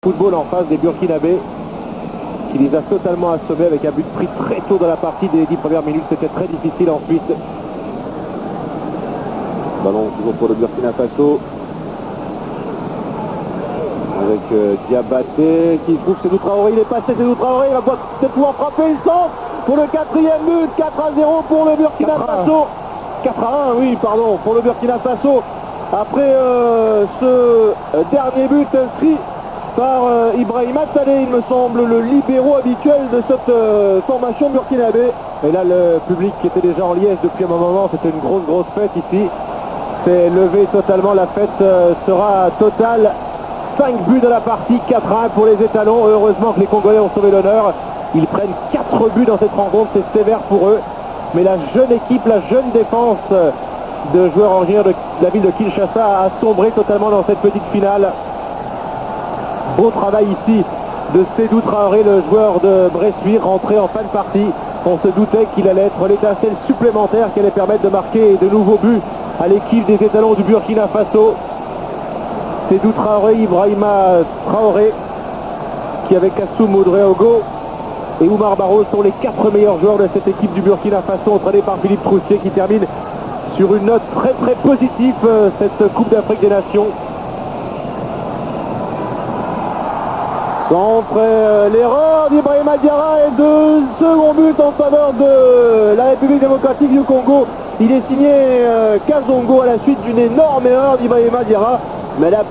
football en face des Burkinabés, qui les a totalement assommés avec un but pris très tôt dans la partie. Des 10 premières minutes, c'était très difficile ensuite. Ballon toujours pour le Burkina Faso. Avec Diabaté qui trouve Sédou Traoré. Il est passé, Sédou Traoré, il va peut-être pouvoir frapper une centre pour le 4e but. 4-0 pour le Burkina Faso. 4-1, oui, pardon, pour le Burkina Faso. Après ce dernier but inscrit par Ibrahima Talé, il me semble, le libéraux habituel de cette formation burkinabé. Et là, le public qui était déjà en liesse depuis un moment, c'était une grosse fête ici. C'est levé totalement, la fête sera totale. 5 buts dans la partie, 4-1 pour les étalons. Heureusement que les Congolais ont sauvé l'honneur. Ils prennent 4 buts dans cette rencontre, c'est sévère pour eux. Mais la jeune équipe, la jeune défense de joueurs originaires de la ville de Kinshasa a sombré totalement dans cette petite finale. Beau travail ici de Sédou Traoré, le joueur de Bressuire, rentré en fin de partie. On se doutait qu'il allait être l'étincelle supplémentaire qui allait permettre de marquer de nouveaux buts à l'équipe des étalons du Burkina Faso. Sédou Traoré, Ibrahima Traoré, qui avec Kassoum Oudréogo et Oumar Barrow sont les 4 meilleurs joueurs de cette équipe du Burkina Faso, entraînée par Philippe Troussier, qui termine sur une note très positive cette Coupe d'Afrique des Nations. Centre, l'erreur d'Ibrahima Diarra et de second but en faveur de la République démocratique du Congo. Il est signé Kazongo à la suite d'une énorme erreur d'Ibrahima Diarra, mais elle n'a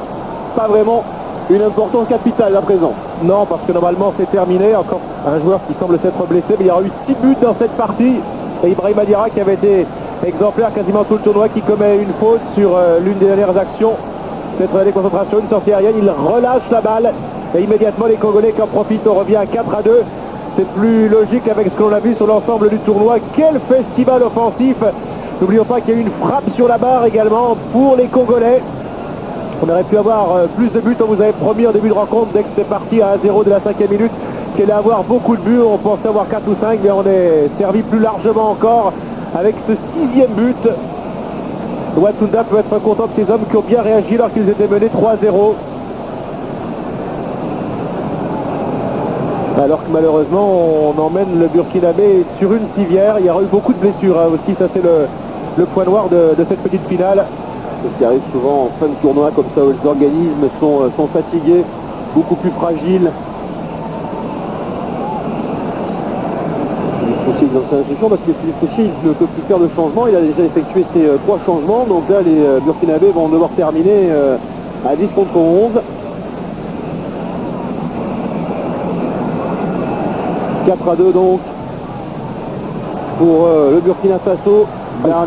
pas vraiment une importance capitale à présent. Non, parce que normalement c'est terminé. Encore un joueur qui semble s'être blessé, mais il y aura eu 6 buts dans cette partie. Et Ibrahima Diarra, qui avait été exemplaire quasiment tout le tournoi, qui commet une faute sur l'une des dernières actions. Cette déconcentration, une sortie aérienne, il relâche la balle. Et immédiatement les Congolais qui en profitent, on revient à 4-2. C'est plus logique avec ce que l'on a vu sur l'ensemble du tournoi. Quel festival offensif! N'oublions pas qu'il y a eu une frappe sur la barre également pour les Congolais. On aurait pu avoir plus de buts, on vous avait promis en début de rencontre, dès que c'était parti à 1-0 de la 5e minute, qu'il allait avoir beaucoup de buts. On pensait avoir 4 ou 5, mais on est servi plus largement encore avec ce 6e but. Watunda peut être content de ces hommes qui ont bien réagi lorsqu'ils étaient menés 3-0. Alors que malheureusement on emmène le Burkinabé sur une civière. Il y aura eu beaucoup de blessures aussi, ça c'est le point noir de cette petite finale. C'est ce qui arrive souvent en fin de tournoi comme ça, où les organismes sont fatigués, beaucoup plus fragiles. Philippe Troussier dans sa instruction, parce que Philippe Troussier ne peut plus faire de changement. Il a déjà effectué ses 3 changements, donc là les Burkinabés vont devoir terminer à 10 contre 11. 4-2 donc pour le Burkina Faso.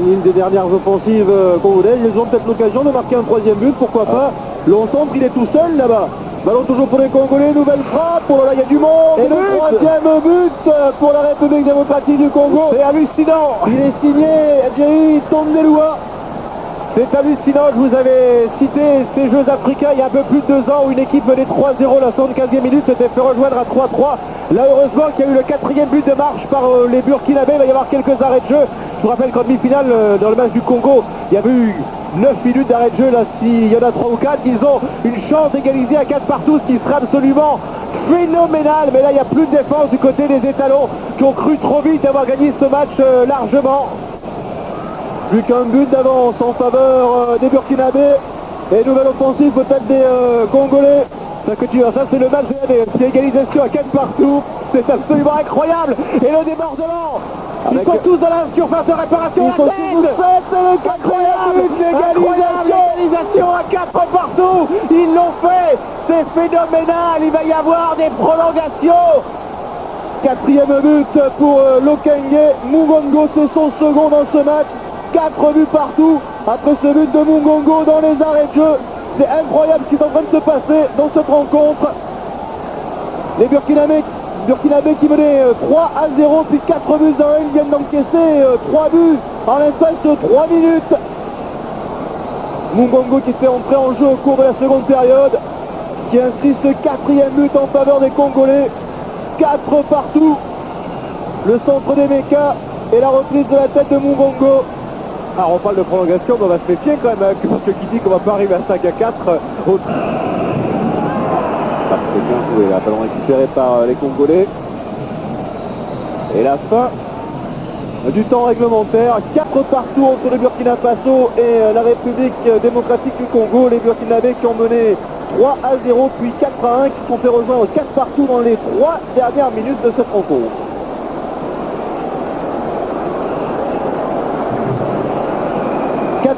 L'une des dernières offensives congolaises. Ils ont peut-être l'occasion de marquer un 3e but, pourquoi pas. L'on centre, il est tout seul là-bas. Ballon toujours pour les Congolais, nouvelle frappe. Oh là là, il y a du monde. Et le 3e but pour la République démocratique du Congo. C'est hallucinant. Il est signé Adjeri Tondelua. C'est hallucinant, je vous avais cité ces Jeux africains il y a un peu plus de 2 ans où une équipe menait 3-0 la 75e minute, s'était fait rejoindre à 3-3. Là heureusement qu'il y a eu le 4e but de marche par les Burkinabés, il va y avoir quelques arrêts de jeu. Je vous rappelle qu'en demi-finale, dans le match du Congo, il y avait eu 9 minutes d'arrêt de jeu. Là, s'il y en a 3 ou 4, ils ont une chance d'égaliser à 4 partout, ce qui sera absolument phénoménal. Mais là, il n'y a plus de défense du côté des étalons qui ont cru trop vite avoir gagné ce match largement. Plus qu'un but d'avance en faveur des Burkinabés. Et nouvelle offensive peut-être des Congolais. Ça c'est le match des égalisations à 4 partout. C'est absolument incroyable. Et le débordement. Ils sont tous dans la surface de réparation. Ils sont tous 7 et le 4e but d'égalisation à 4 partout. Ils l'ont fait. C'est phénoménal. Il va y avoir des prolongations. 4e but pour Lokenge. Mungongo, c'est son second dans ce match. 4 buts partout après ce but de Mungongo dans les arrêts de jeu. C'est incroyable ce qui est en train de se passer dans cette rencontre. Les Burkinabés qui menaient 3-0 puis 4 buts à 1, ils viennent d'encaisser 3 buts en l'espace de 3 minutes. Mungongo qui était entré en jeu au cours de la seconde période, qui inscrit ce 4e but en faveur des Congolais. 4 partout. Le centre des Meka et la reprise de la tête de Mungongo. Alors on parle de prolongation, mais on va se méfier quand même, parce que qui dit qu'on va pas arriver à 5-4 au... C'est bien joué, là, ballon récupéré par les Congolais. Et la fin du temps réglementaire, 4 partout entre le Burkina Faso et la République démocratique du Congo. Les Burkinabés qui ont mené 3-0 puis 4-1, qui sont fait rejoindre 4 partout dans les 3 dernières minutes de cette rencontre.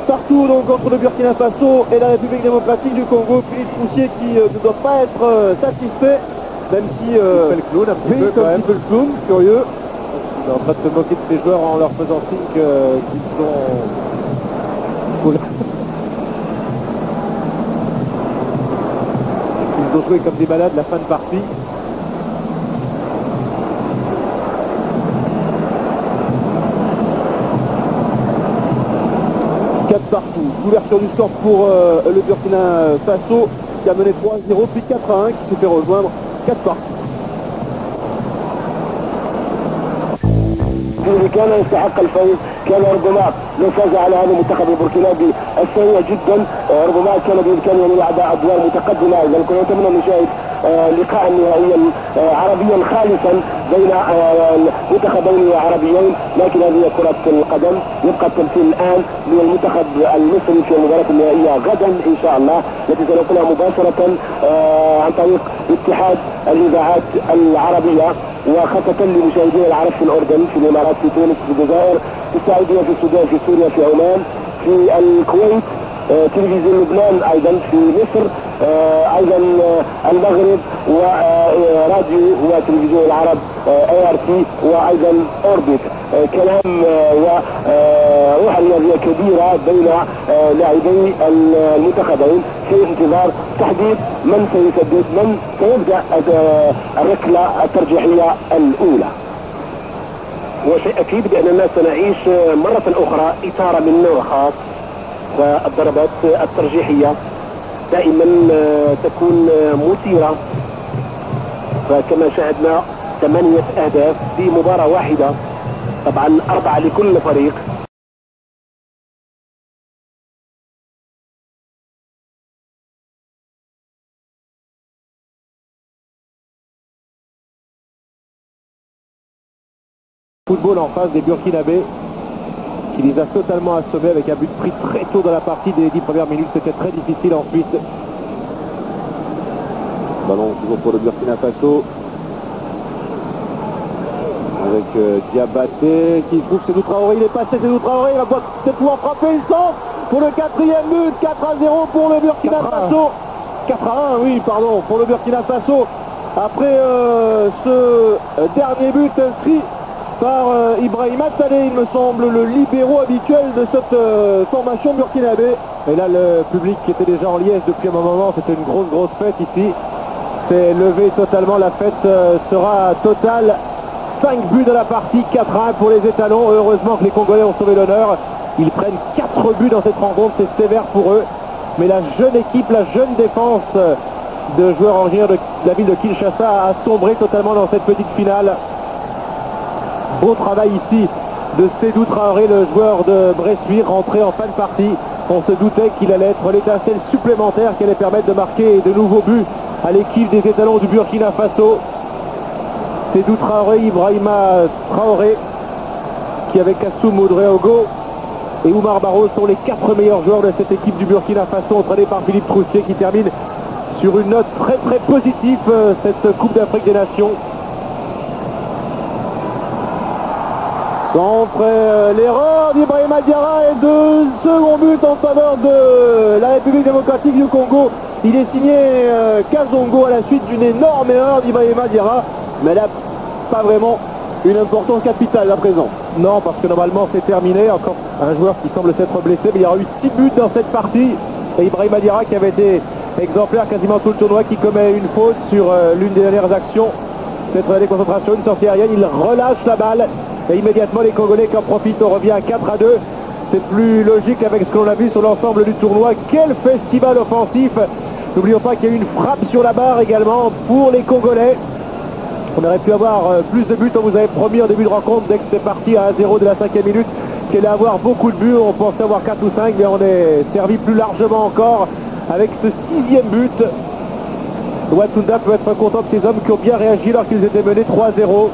Partout donc entre le Burkina Faso et la République démocratique du Congo. Philippe Troussier qui ne doit pas être satisfait, même si fait le clown un petit peu quand même. le clown, curieux. Il est en train de se moquer de ses joueurs en leur faisant signe qu'ils sont... Ils ont joué comme des malades la fin de partie. Partout. Ouverture du score pour le Burkina Faso qui a mené 3-0 puis 4-1 qui s'est fait rejoindre 4 partout. كان يستحق الفوز، كان ربما لو فاز على هذا المنتخب البوركينابي السريع جدا ربما كان بامكانه ان يلعب ادوار متقدمه. اذا كنا نتمنى ان نشاهد لقاء نهائيا عربيا خالصا بين منتخبين عربيين، لكن هذه كرة القدم. يبقى التمثيل الان للمنتخب المصري في المباراة النهائية غدا ان شاء الله، التي سنقولها مباشرة عن طريق اتحاد الاذاعات العربية، وخاصة لمشاهدينا العرب في الأردن، في الإمارات، في تونس، في الجزائر، في السعودية، في السودان، في سوريا، في عمان، في الكويت، تلفزيون لبنان، أيضا في مصر، أيضا المغرب، وراديو وتلفزيون العرب ART، وأيضا أوربت. كلام وروح رياضية كبيرة بين لاعبي المنتخبين في انتظار تحديد من سيسدد، من سيبدأ الركلة الترجيحية الأولى. وشيء أكيد بأننا سنعيش مرة أخرى إثارة من نوع خاص، فالضربات الترجيحية دائما تكون مثيرة، فكما شاهدنا 8 أهداف في مباراة واحدة، طبعا 4 لكل فريق. Football en face des Burkinabés qui les a totalement assommés avec un but pris très tôt dans la partie. Dès les 10 premières minutes, c'était très difficile ensuite. Ballon toujours pour le Burkina Faso avec Diabaté qui trouve Sédou Traoré. Il est passé, Sédou Traoré, il va peut-être pouvoir frapper, il centre pour le 4e but. 4-0 pour le Burkina Faso. 4-1, oui, pardon, pour le Burkina Faso. Après ce dernier but inscrit par Ibrahima Saleh, il me semble, le libéraux habituel de cette formation burkinabé. Et là, le public qui était déjà en liesse depuis un moment, c'était une grosse fête ici. C'est levé totalement, la fête sera totale. 5 buts dans la partie, 4-1 pour les étalons. Heureusement que les Congolais ont sauvé l'honneur. Ils prennent 4 buts dans cette rencontre, c'est sévère pour eux. Mais la jeune équipe, la jeune défense de joueurs originaires de la ville de Kinshasa a sombré totalement dans cette petite finale. Beau travail ici de Sédou Traoré, le joueur de Bressuire, rentré en fin de partie. On se doutait qu'il allait être l'étincelle supplémentaire qui allait permettre de marquer de nouveaux buts à l'équipe des étalons du Burkina Faso. Sédou Traoré, Ibrahima Traoré, qui avec Kassoum Oudréogo et Oumar Barrow sont les 4 meilleurs joueurs de cette équipe du Burkina Faso, entraînée par Philippe Troussier, qui termine sur une note très positive cette Coupe d'Afrique des Nations. Centre, l'erreur d'Ibrahima Diarra et de second but en faveur de la République démocratique du Congo. Il est signé Kazongo à la suite d'une énorme erreur d'Ibrahima Diarra, mais elle n'a pas vraiment une importance capitale à présent. Non, parce que normalement c'est terminé. Encore un joueur qui semble s'être blessé, mais il y aura eu 6 buts dans cette partie. Et Ibrahima Diarra, qui avait été exemplaire quasiment tout le tournoi, qui commet une faute sur l'une des dernières actions, cette déconcentration, une sortie aérienne, il relâche la balle. Et immédiatement les Congolais qui en profitent, on revient à 4-2. C'est plus logique avec ce que l'on a vu sur l'ensemble du tournoi. Quel festival offensif! N'oublions pas qu'il y a eu une frappe sur la barre également pour les Congolais. On aurait pu avoir plus de buts, on vous avait promis en début de rencontre, dès que c'était parti à 1-0 de la 5e minute, qu'il allait avoir beaucoup de buts. On pensait avoir 4 ou 5, mais on est servi plus largement encore avec ce 6e but. Watunda peut être content de ces hommes qui ont bien réagi lorsqu'ils étaient menés 3-0.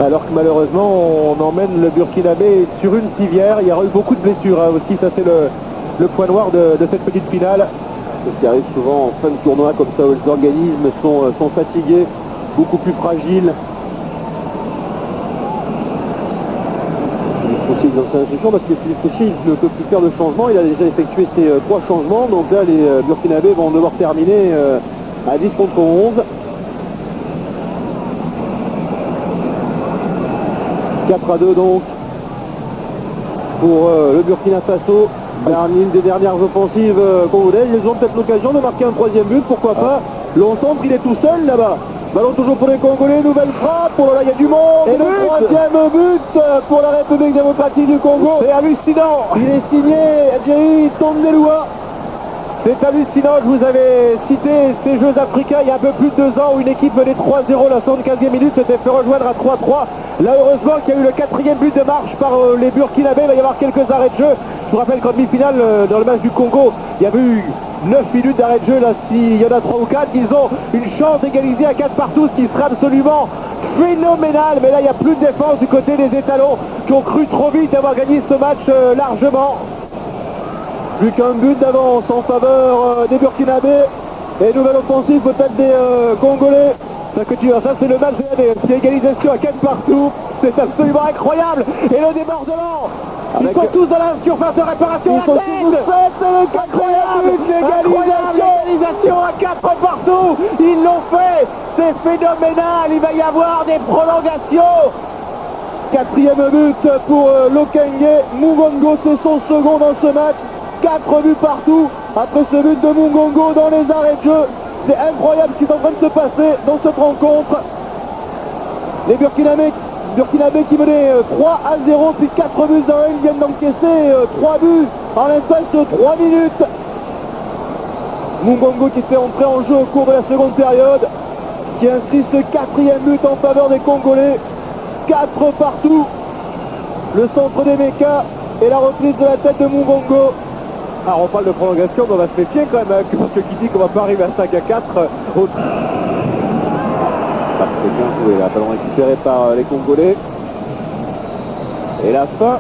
Alors que malheureusement on emmène le Burkinabé sur une civière. Il y aura eu beaucoup de blessures aussi, ça c'est le point noir de cette petite finale. C'est ce qui arrive souvent en fin de tournoi comme ça où les organismes sont fatigués, beaucoup plus fragiles. Philippe Foussier dans sa instruction parce que Philippe Foussier ne peut plus faire de changement. Il a déjà effectué ses 3 changements. Donc là les Burkinabés vont devoir terminer à 10 contre 11. 4-2 donc pour le Burkina Faso. Une des dernières offensives congolaises. Ils ont peut-être l'occasion de marquer un 3e but, pourquoi pas. L'encentre, il est tout seul là-bas. Ballon toujours pour les Congolais, nouvelle frappe. Oh là là, il y a du monde. Et le 3e but pour la République démocratique du Congo. C'est hallucinant. Il est signé Adjeri Tondelua. C'est hallucinant, je vous avais cité ces Jeux africains il y a un peu plus de 2 ans où une équipe menait 3-0 la 75e minute s'était fait rejoindre à 3-3. Là heureusement qu'il y a eu le 4e but de marche par les Burkinabés, il va y avoir quelques arrêts de jeu. Je vous rappelle qu'en demi-finale dans le match du Congo, il y avait eu 9 minutes d'arrêt de jeu. Là s'il y en a 3 ou 4, ils ont une chance d'égaliser à 4 partout, ce qui sera absolument phénoménal. Mais là il n'y a plus de défense du côté des étalons qui ont cru trop vite avoir gagné ce match largement. Plus qu'un but d'avance en faveur des Burkinabés. Et nouvelle offensive peut-être des Congolais. Ça c'est le match de égalisation à 4 partout. C'est absolument incroyable. Et le débordement. Ils sont tous dans la surface de réparation. Ils sont tous 7 et le 4e but d'égalisation à 4 partout. Ils l'ont fait. C'est phénoménal. Il va y avoir des prolongations. 4e but pour Lokenge. Mungongo, c'est son second dans ce match. 4 buts partout après ce but de Mungongo dans les arrêts de jeu. C'est incroyable ce qui est en train de se passer dans cette rencontre. Les Burkinabés qui menaient 3-0 puis 4 buts à 1. Ils viennent d'encaisser 3 buts en l'espace de 3 minutes. Mungongo qui était entré en jeu au cours de la seconde période, qui inscrit ce 4e but en faveur des Congolais. 4 partout. Le centre des Meka et la reprise de la tête de Mungongo. Alors on parle de prolongation, mais on va se méfier quand même, parce que qui dit qu'on va pas arriver à 5-4 au... C'est bien joué là, ballon récupéré par les Congolais. Et la fin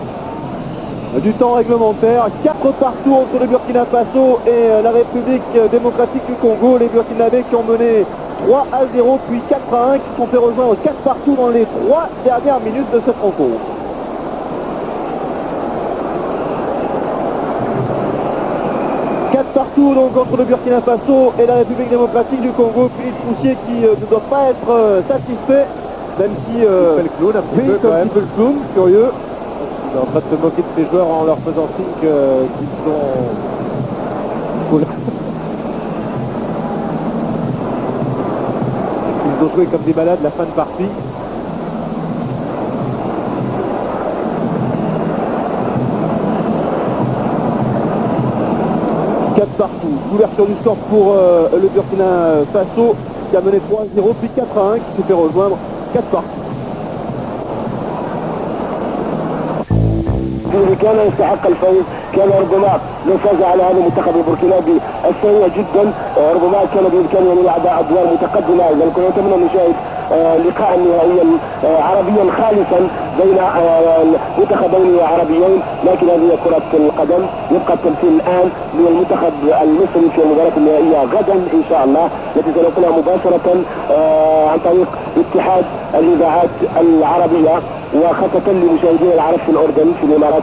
du temps réglementaire, 4 partout entre le Burkina Faso et la République démocratique du Congo. Les Burkinabés qui ont mené 3-0 puis 4-1, qui sont fait rejoindre 4 partout dans les 3 dernières minutes de cette rencontre. Partout donc entre le Burkina Faso et la République démocratique du Congo. Philippe Foussier qui ne doit pas être satisfait, même si fait le clown un petit peu quand même. Le clown, curieux. Il est en train de se moquer de ses joueurs en leur faisant signe qu'ils sont... Ils ont joué comme des malades la fin de partie. Partout. Ouverture du score pour le Burkina Faso qui a mené 3-0 puis 4-1 qui s'est fait rejoindre 4 partout. كان يستحق الفوز، كان ربما لو فاز على هذا المنتخب البوركينابي السريع جدا ربما كان بامكانه ان يلعب ادوار متقدمه. اذا كنا نتمنى ان نشاهد لقاء نهائيا عربيا خالصا بين منتخبين عربيين، لكن هذه كرة القدم. يبقى التمثيل الان للمنتخب المصري في المباراة النهائية غدا ان شاء الله، التي سنقولها مباشرة عن طريق اتحاد الاذاعات العربية وخاصة لمشاهدين العرب في الاردن في الامارات.